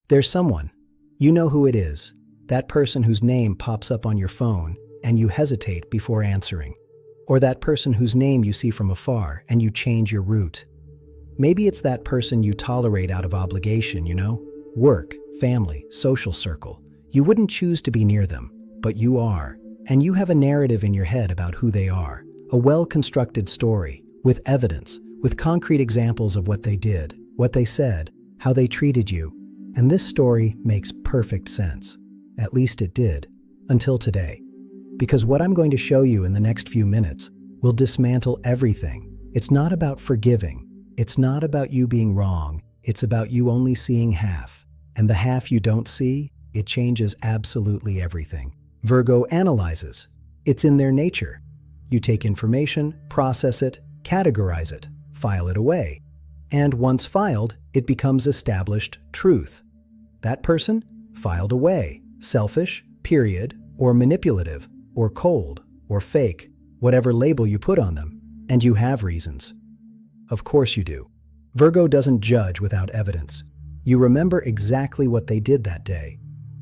There's someone. You know who it is. That person whose name pops up on your phone and you hesitate before answering. Or that person whose name you see from afar and you change your route. Maybe it's that person you tolerate out of obligation, Work, family, social circle. You wouldn't choose to be near them, but you are. And you have a narrative in your head about who they are. A well-constructed story, with evidence, with concrete examples of what they did, what they said, how they treated you. And this story makes perfect sense. At least it did, until today. Because what I'm going to show you in the next few minutes will dismantle everything. It's not about forgiving. It's not about you being wrong. It's about you only seeing half. And the half you don't see, it changes absolutely everything. Virgo analyzes. It's in their nature. You take information, process it, categorize it, file it away. And once filed, it becomes established truth. That person? Filed away. Selfish, period, or manipulative, or cold, or fake, whatever label you put on them. And you have reasons. Of course you do. Virgo doesn't judge without evidence. You remember exactly what they did that day.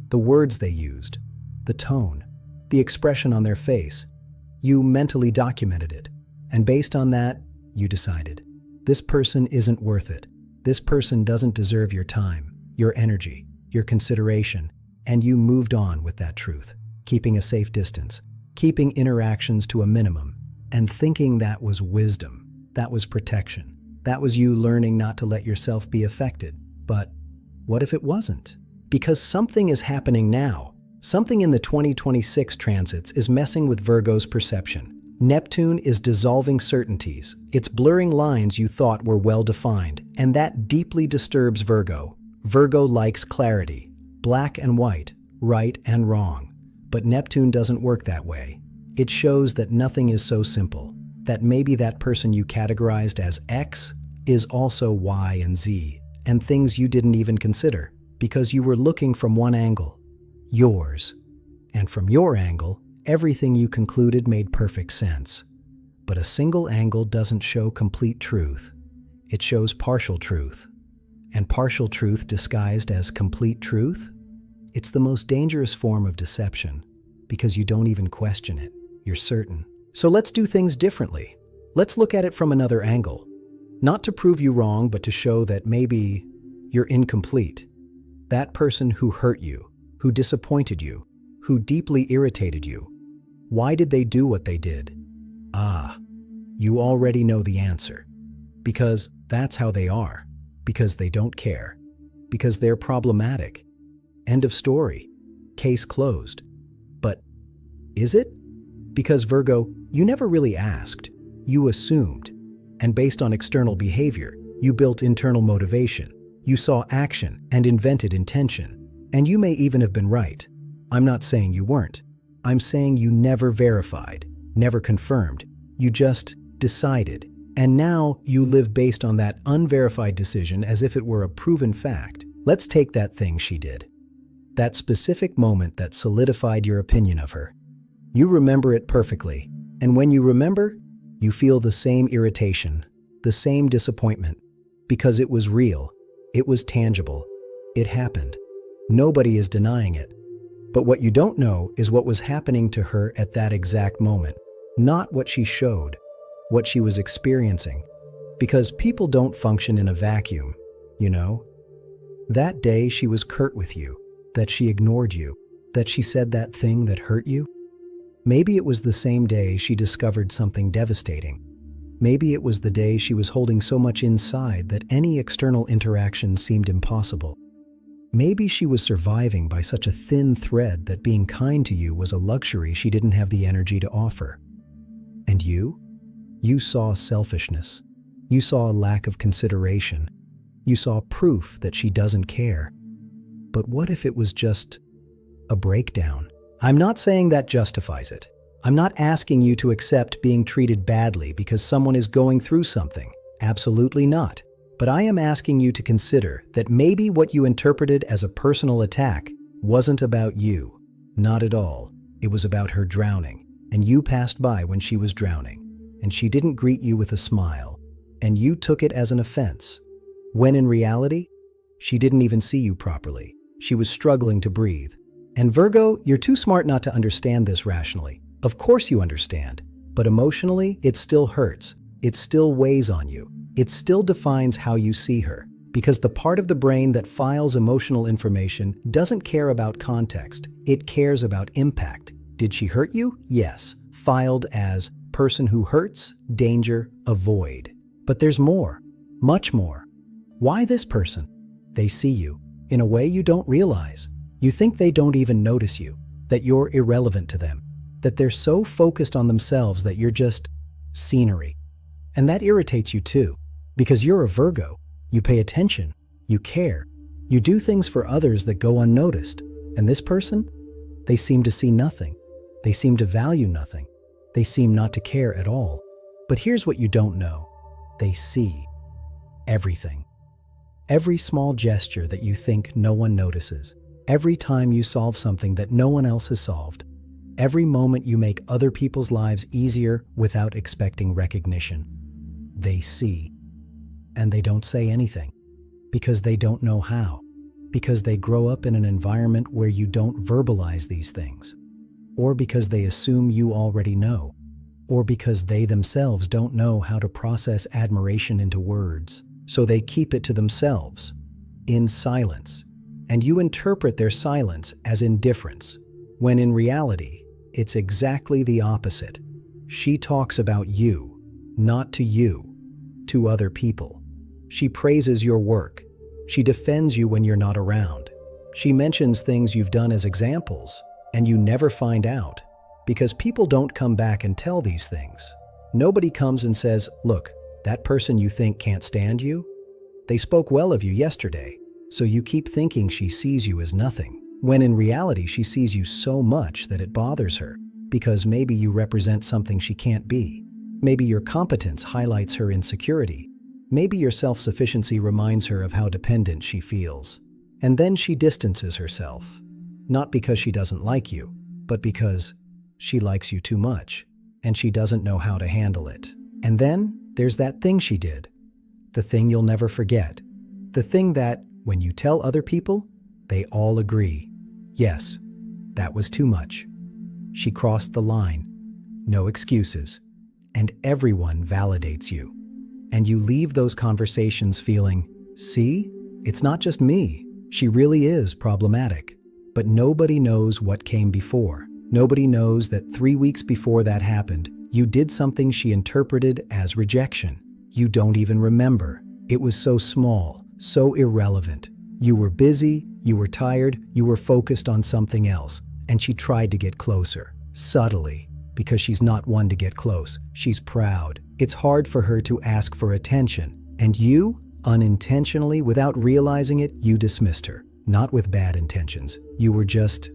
The words they used. The tone. The expression on their face. You mentally documented it. And based on that, you decided. This person isn't worth it. This person doesn't deserve your time, your energy, your consideration, and you moved on with that truth, keeping a safe distance, keeping interactions to a minimum, and thinking that was wisdom, that was protection, that was you learning not to let yourself be affected. But what if it wasn't? Because something is happening now. Something in the 2026 transits is messing with Virgo's perception. Neptune is dissolving certainties. It's blurring lines you thought were well-defined, and that deeply disturbs Virgo. Virgo likes clarity, black and white, right and wrong. But Neptune doesn't work that way. It shows that nothing is so simple, that maybe that person you categorized as X is also Y and Z, and things you didn't even consider, because you were looking from one angle, yours. And from your angle, everything you concluded made perfect sense. But a single angle doesn't show complete truth. It shows partial truth. And partial truth disguised as complete truth? It's the most dangerous form of deception, because you don't even question it. You're certain. So let's do things differently. Let's look at it from another angle. Not to prove you wrong, but to show that maybe you're incomplete. That person who hurt you, who disappointed you, who deeply irritated you. Why did they do what they did? Ah, you already know the answer. Because that's how they are. Because they don't care. Because they're problematic. End of story. Case closed. But is it? Because Virgo, you never really asked. You assumed. And based on external behavior, you built internal motivation. You saw action and invented intention. And you may even have been right. I'm not saying you weren't. I'm saying you never verified, never confirmed. You just decided. And now you live based on that unverified decision as if it were a proven fact. Let's take that thing she did. That specific moment that solidified your opinion of her. You remember it perfectly. And when you remember, you feel the same irritation, the same disappointment. Because it was real. It was tangible. It happened. Nobody is denying it. But what you don't know is what was happening to her at that exact moment. Not what she showed, what she was experiencing. Because people don't function in a vacuum, you know? That day she was curt with you, that she ignored you, that she said that thing that hurt you. Maybe it was the same day she discovered something devastating. Maybe it was the day she was holding so much inside that any external interaction seemed impossible. Maybe she was surviving by such a thin thread that being kind to you was a luxury she didn't have the energy to offer. And you? You saw selfishness. You saw a lack of consideration. You saw proof that she doesn't care. But what if it was just a breakdown? I'm not saying that justifies it. I'm not asking you to accept being treated badly because someone is going through something. Absolutely not. But I am asking you to consider that maybe what you interpreted as a personal attack wasn't about you. Not at all. It was about her drowning, and you passed by when she was drowning, and she didn't greet you with a smile, and you took it as an offense. When in reality, She didn't even see you properly. She was struggling to breathe. And Virgo, you're too smart not to understand this rationally. Of course you understand, but emotionally, it still hurts. It still weighs on you. It still defines how you see her. Because the part of the brain that files emotional information doesn't care about context. It cares about impact. Did she hurt you? Yes. Filed as person who hurts, danger, avoid. But there's more. Much more. Why this person? They see you in a way you don't realize. You think they don't even notice you, that you're irrelevant to them, that they're so focused on themselves that you're just scenery. And that irritates you too, because you're a Virgo. You pay attention, you care, you do things for others that go unnoticed. And this person? They seem to see nothing. They seem to value nothing. They seem not to care at all. But here's what you don't know. They see everything. Every small gesture that you think no one notices. Every time you solve something that no one else has solved. Every moment you make other people's lives easier without expecting recognition. They see. And they don't say anything. Because they don't know how. Because they grow up in an environment where you don't verbalize these things. Or because they assume you already know. Or because they themselves don't know how to process admiration into words. So they keep it to themselves, in silence. And you interpret their silence as indifference, when in reality, it's exactly the opposite. She talks about you, not to you, to other people. She praises your work. She defends you when you're not around. She mentions things you've done as examples, and you never find out, because people don't come back and tell these things. Nobody comes and says, look, that person you think can't stand you? They spoke well of you yesterday, so you keep thinking she sees you as nothing, when in reality she sees you so much that it bothers her, because maybe you represent something she can't be. Maybe your competence highlights her insecurity. Maybe your self-sufficiency reminds her of how dependent she feels. And then she distances herself, not because she doesn't like you, but because she likes you too much, and she doesn't know how to handle it. And then there's that thing she did. The thing you'll never forget. The thing that, when you tell other people, they all agree. Yes, that was too much. She crossed the line. No excuses. And everyone validates you. And you leave those conversations feeling, see, it's not just me. She really is problematic. But nobody knows what came before. Nobody knows that 3 weeks before that happened, you did something she interpreted as rejection. You don't even remember. It was so small, so irrelevant. You were busy, you were tired, you were focused on something else. And she tried to get closer, subtly, because she's not one to get close. She's proud. It's hard for her to ask for attention. And you, unintentionally, without realizing it, you dismissed her. Not with bad intentions. You were just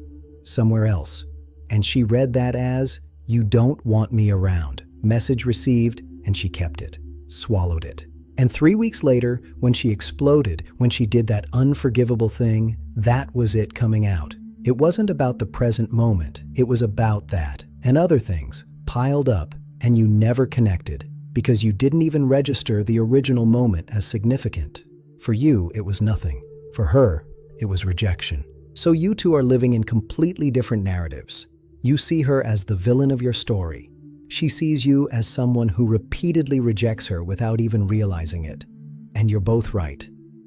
somewhere else. And she read that as, you don't want me around. Message received, and she kept it, swallowed it. And 3 weeks later, when she exploded, when she did that unforgivable thing, that was it coming out. It wasn't about the present moment. It was about that and other things piled up, and you never connected because you didn't even register the original moment as significant. For you, it was nothing. For her, it was rejection. So you two are living in completely different narratives. You see her as the villain of your story. She sees you as someone who repeatedly rejects her without even realizing it. And you're both right.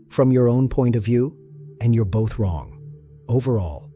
From your own point of view, and you're both wrong. Overall.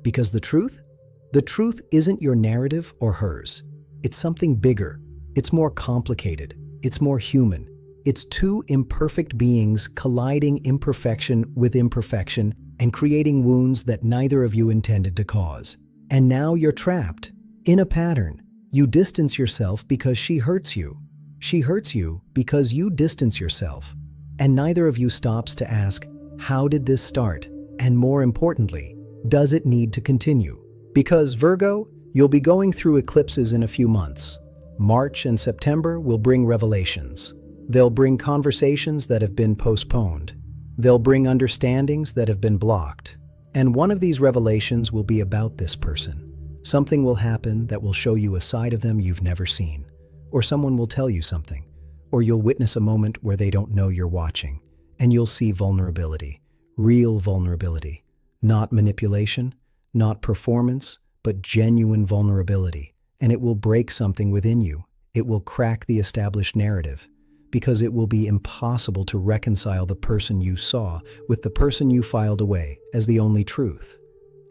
Because the truth isn't your narrative or hers. It's something bigger. It's more complicated. It's more human. It's two imperfect beings colliding imperfection with imperfection and creating wounds that neither of you intended to cause. And now you're trapped in a pattern. You distance yourself because she hurts you. She hurts you because you distance yourself. And neither of you stops to ask, how did this start? And more importantly, does it need to continue? Because Virgo, you'll be going through eclipses in a few months. March and September will bring revelations. They'll bring conversations that have been postponed. They'll bring understandings that have been blocked. And one of these revelations will be about this person. Something will happen that will show you a side of them you've never seen. Or someone will tell you something. Or you'll witness a moment where they don't know you're watching. And you'll see vulnerability, Real vulnerability. Not manipulation, not performance, but genuine vulnerability. And it will break something within you. It will crack the established narrative, because it will be impossible to reconcile the person you saw with the person you filed away as the only truth.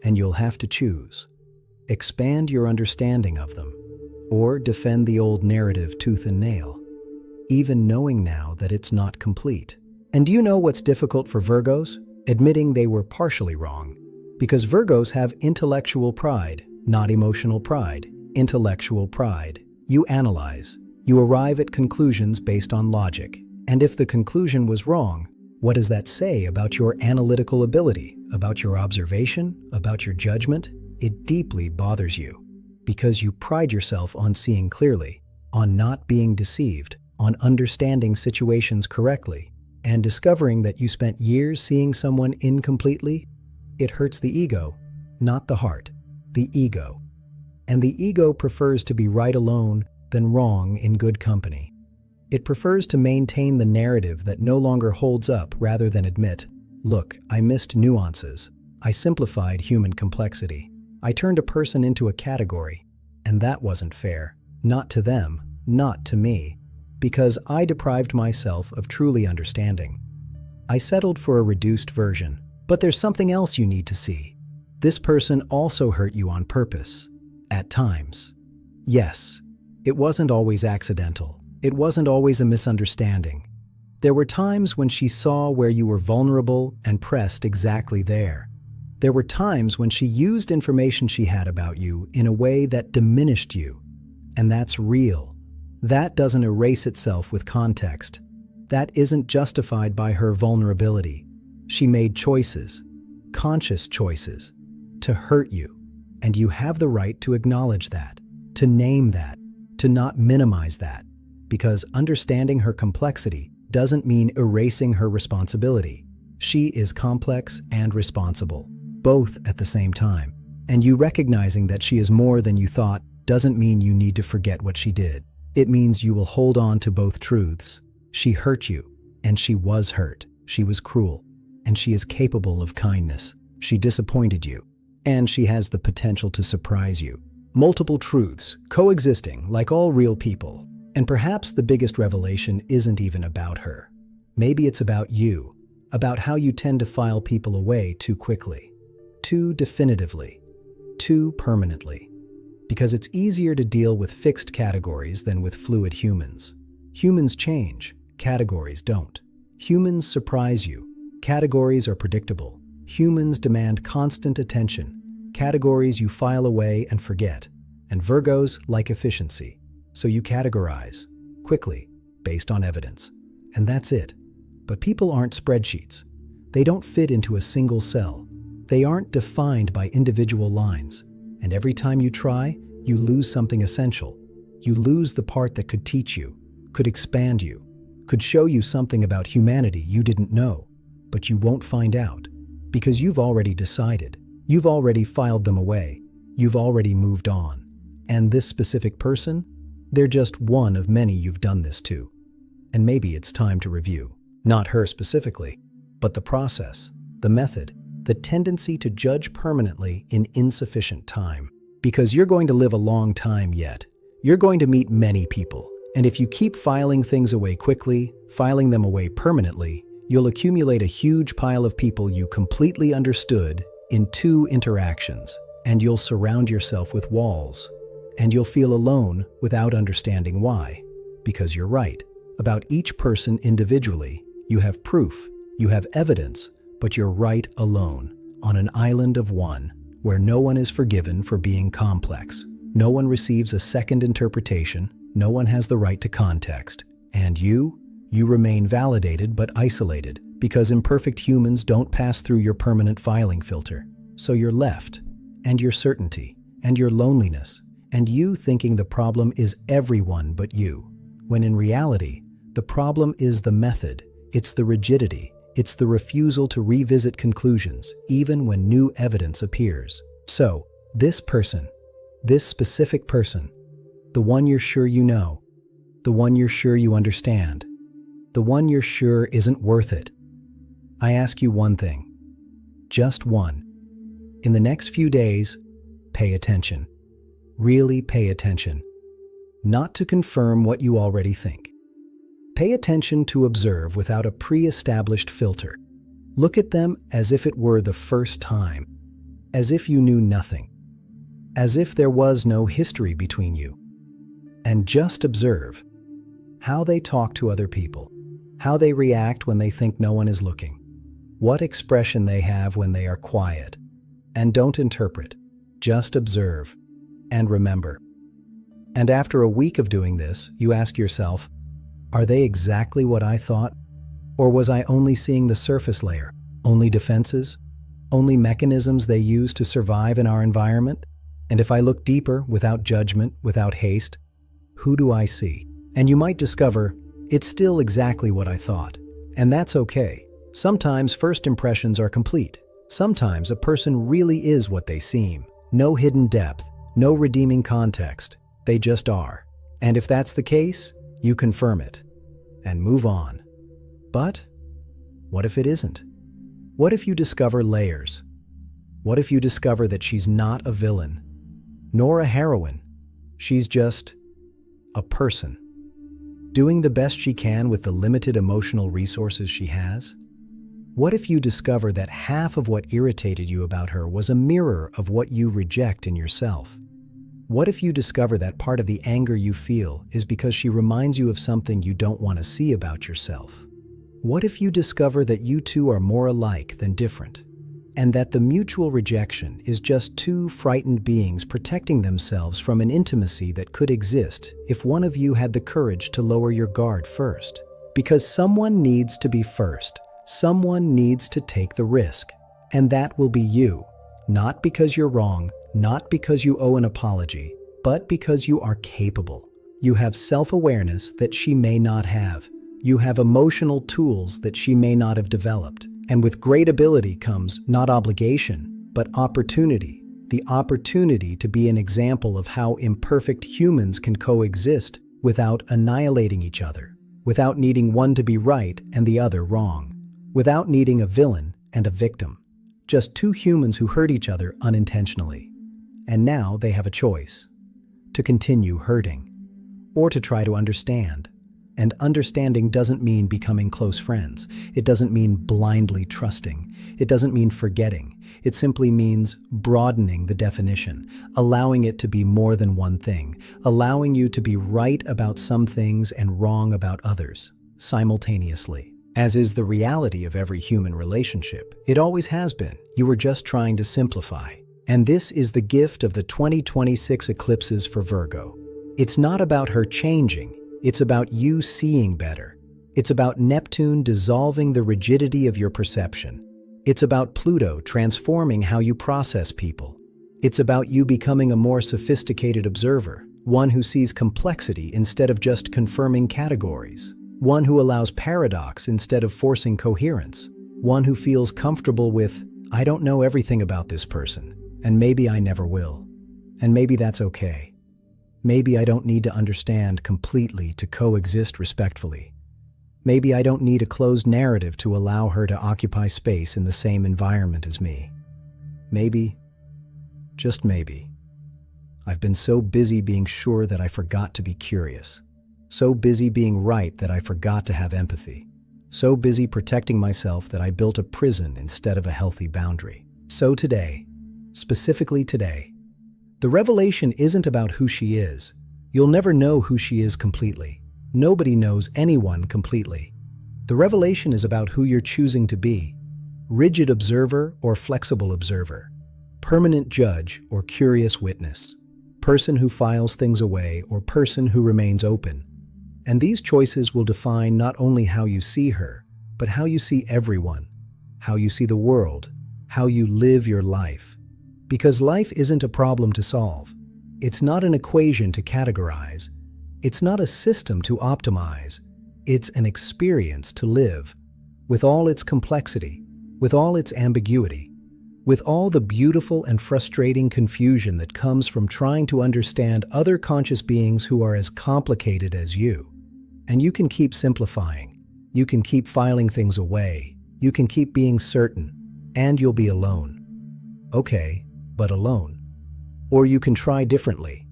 And you'll have to choose. Expand your understanding of them, or defend the old narrative tooth and nail, even knowing now that it's not complete. And do you know what's difficult for Virgos? Admitting they were partially wrong. Because Virgos have intellectual pride, not emotional pride. Intellectual pride. You analyze. You arrive at conclusions based on logic. And if the conclusion was wrong, what does that say about your analytical ability, about your observation, about your judgment? It deeply bothers you, because you pride yourself on seeing clearly, on not being deceived, on understanding situations correctly, and discovering that you spent years seeing someone incompletely. It hurts the ego, not the heart, the ego. And the ego prefers to be right alone than wrong in good company. It prefers to maintain the narrative that no longer holds up rather than admit, look, I missed nuances. I simplified human complexity. I turned a person into a category. And that wasn't fair. Not to them, not to me. Because I deprived myself of truly understanding. I settled for a reduced version. But there's something else you need to see. This person also hurt you on purpose. At times. Yes. It wasn't always accidental. It wasn't always a misunderstanding. There were times when she saw where you were vulnerable and pressed exactly there. There were times when she used information she had about you in a way that diminished you. And that's real. That doesn't erase itself with context. That isn't justified by her vulnerability. She made choices, conscious choices, to hurt you. And you have the right to acknowledge that, to name that, to not minimize that, because understanding her complexity doesn't mean erasing her responsibility. She is complex and responsible, both at the same time. And you recognizing that she is more than you thought doesn't mean you need to forget what she did. It means you will hold on to both truths. She hurt you, and she was hurt. She was cruel, and she is capable of kindness. She disappointed you, and she has the potential to surprise you. Multiple truths, coexisting like all real people. And perhaps the biggest revelation isn't even about her. Maybe it's about you, about how you tend to file people away too quickly, too definitively, too permanently. Because it's easier to deal with fixed categories than with fluid humans. Humans change, categories don't. Humans surprise you. Categories are predictable. Humans demand constant attention. Categories you file away and forget. And Virgos like efficiency. So you categorize, quickly, based on evidence. And that's it. But people aren't spreadsheets. They don't fit into a single cell. They aren't defined by individual lines. And every time you try, you lose something essential. You lose the part that could teach you, could expand you, could show you something about humanity you didn't know. But you won't find out, because you've already decided. You've already filed them away. You've already moved on. And this specific person, they're just one of many you've done this to. And maybe it's time to review. Not her specifically, but the process, the method, the tendency to judge permanently in insufficient time. Because you're going to live a long time yet. You're going to meet many people. And if you keep filing things away quickly, filing them away permanently, you'll accumulate a huge pile of people you completely understood in 2 interactions. And you'll surround yourself with walls. And you'll feel alone without understanding why. Because you're right. About each person individually, you have proof, you have evidence, but you're right alone, on an island of one, where no one is forgiven for being complex. No one receives a second interpretation, no one has the right to context. And you remain validated but isolated, because imperfect humans don't pass through your permanent filing filter. So you're left, and your certainty, and your loneliness, and you thinking the problem is everyone but you, when in reality, the problem is the method, it's the rigidity, it's the refusal to revisit conclusions, even when new evidence appears. So, this person, this specific person, the one you're sure you know, the one you're sure you understand, the one you're sure isn't worth it. I ask you one thing. Just one. In the next few days, pay attention. Really pay attention. Not to confirm what you already think. Pay attention to observe without a pre-established filter. Look at them as if it were the first time, as if you knew nothing, as if there was no history between you. And just observe how they talk to other people, how they react when they think no one is looking, what expression they have when they are quiet. And don't interpret, just observe and remember. And after a week of doing this, you ask yourself, are they exactly what I thought? Or was I only seeing the surface layer, only defenses, only mechanisms they use to survive in our environment? And if I look deeper, without judgment, without haste, who do I see? And you might discover, it's still exactly what I thought. And that's okay. Sometimes first impressions are complete. Sometimes a person really is what they seem. No hidden depth, no redeeming context. They just are. And if that's the case, you confirm it and move on. But what if it isn't? What if you discover layers? What if you discover that she's not a villain, nor a heroine? She's just a person, doing the best she can with the limited emotional resources she has? What if you discover that half of what irritated you about her was a mirror of what you reject in yourself? What if you discover that part of the anger you feel is because she reminds you of something you don't want to see about yourself? What if you discover that you two are more alike than different, and that the mutual rejection is just two frightened beings protecting themselves from an intimacy that could exist if one of you had the courage to lower your guard first? Because someone needs to be first. Someone needs to take the risk, and that will be you. Not because you're wrong, not because you owe an apology, but because you are capable. You have self-awareness that she may not have. You have emotional tools that she may not have developed. And with great ability comes not obligation, but opportunity. The opportunity to be an example of how imperfect humans can coexist without annihilating each other, without needing one to be right and the other wrong, without needing a villain and a victim. Just two humans who hurt each other unintentionally. And now they have a choice: to continue hurting, or to try to understand. And understanding doesn't mean becoming close friends. It doesn't mean blindly trusting. It doesn't mean forgetting. It simply means broadening the definition, allowing it to be more than one thing, allowing you to be right about some things and wrong about others, simultaneously. As is the reality of every human relationship. It always has been. You were just trying to simplify. And this is the gift of the 2026 eclipses for Virgo. It's not about her changing. It's about you seeing better. It's about Neptune dissolving the rigidity of your perception. It's about Pluto transforming how you process people. It's about you becoming a more sophisticated observer, one who sees complexity instead of just confirming categories, one who allows paradox instead of forcing coherence, one who feels comfortable with, I don't know everything about this person, and maybe I never will. And maybe that's okay. Maybe I don't need to understand completely to coexist respectfully. Maybe I don't need a closed narrative to allow her to occupy space in the same environment as me. Maybe, just maybe, I've been so busy being sure that I forgot to be curious. So busy being right that I forgot to have empathy. So busy protecting myself that I built a prison instead of a healthy boundary. So today, specifically today, the revelation isn't about who she is. You'll never know who she is completely. Nobody knows anyone completely. The revelation is about who you're choosing to be. Rigid observer or flexible observer. Permanent judge or curious witness. Person who files things away or person who remains open. And these choices will define not only how you see her, but how you see everyone, how you see the world, how you live your life. Because life isn't a problem to solve. It's not an equation to categorize. It's not a system to optimize. It's an experience to live, with all its complexity, with all its ambiguity, with all the beautiful and frustrating confusion that comes from trying to understand other conscious beings who are as complicated as you. And you can keep simplifying. You can keep filing things away. You can keep being certain. And you'll be alone. Okay, but alone. Or you can try differently.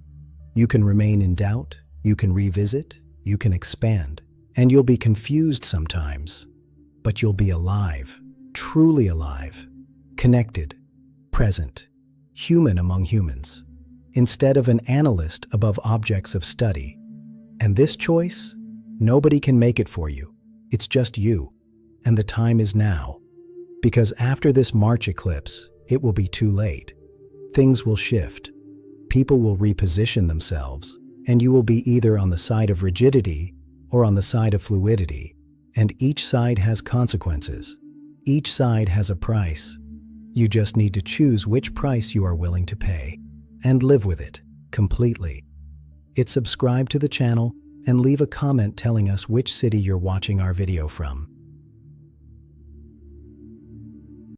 You can remain in doubt, you can revisit, you can expand, and you'll be confused sometimes. But you'll be alive, truly alive, connected, present, human among humans, instead of an analyst above objects of study. And this choice, nobody can make it for you. It's just you. And the time is now. Because after this March eclipse, it will be too late. Things will shift. People will reposition themselves, and you will be either on the side of rigidity or on the side of fluidity. And each side has consequences. Each side has a price. You just need to choose which price you are willing to pay and live with it completely. Subscribe to the channel and leave a comment telling us which city you're watching our video from.